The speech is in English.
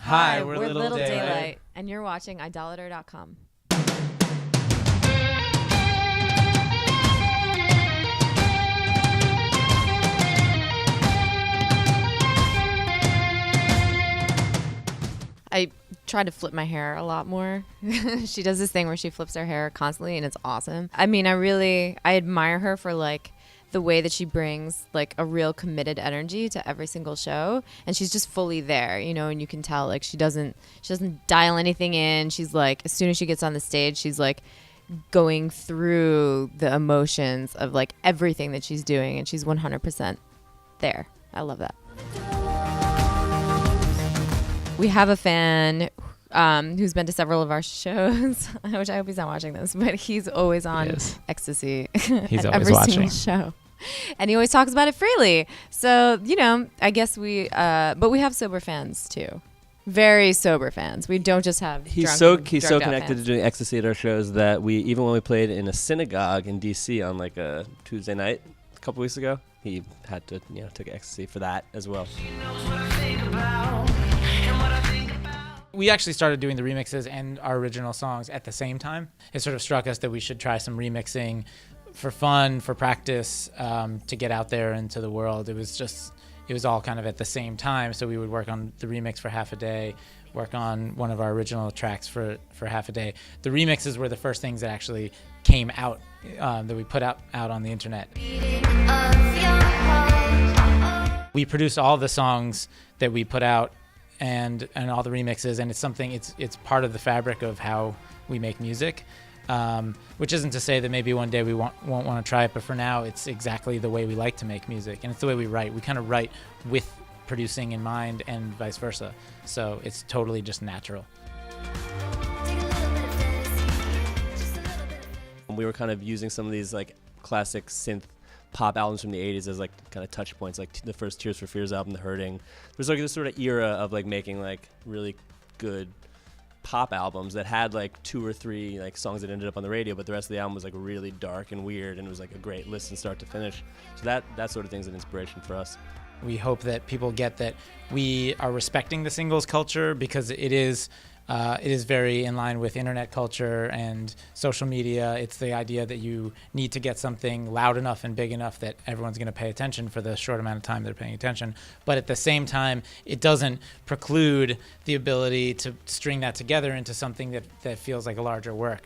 Hi, we're Little Daylight, and you're watching idolator.com. I try to flip my hair a lot more. She does this thing where she flips her hair constantly, and it's awesome. I mean, I admire her for like the way that she brings like a real committed energy to every single show, and she's just fully there, you know, and you can tell like she doesn't dial anything in. She's like, as soon as she gets on the stage, she's like going through the emotions of like everything that she's doing, and she's 100% there. I love that. We have a fan who's been to several of our shows, which I hope he's not watching this, but he's always on ecstasy. He's at always every watching. single show. And he always talks about it freely. So, you know, I guess but we have sober fans too. Very sober fans. We don't just have He's so connected to doing ecstasy at our shows that even when we played in a synagogue in DC on like a Tuesday night a couple weeks ago, he had to, took ecstasy for that as well. We actually started doing the remixes and our original songs at the same time. It sort of struck us that we should try some remixing for fun, for practice, to get out there into the world. It was all kind of at the same time. So we would work on the remix for half a day, work on one of our original tracks for half a day. The remixes were the first things that actually came out, that we put out on the internet. We produced all the songs that we put out and all the remixes, and it's part of the fabric of how we make music, which isn't to say that maybe one day we won't want to try it, but for now it's exactly the way we like to make music, and it's the way we write. We kind of write with producing in mind and vice versa, so it's totally just natural. We were kind of using some of these like classic synth pop albums from the 80s as like kind of touch points, like the first Tears for Fears album, The Hurting. There's like this sort of era of like making like really good pop albums that had like 2 or 3 like songs that ended up on the radio, but the rest of the album was like really dark and weird, and it was like a great listen start to finish. So that sort of thing's an inspiration for us. We hope that people get that we are respecting the singles culture, because it is very in line with internet culture and social media. It's the idea that you need to get something loud enough and big enough that everyone's going to pay attention for the short amount of time they're paying attention. But at the same time, it doesn't preclude the ability to string that together into something that feels like a larger work.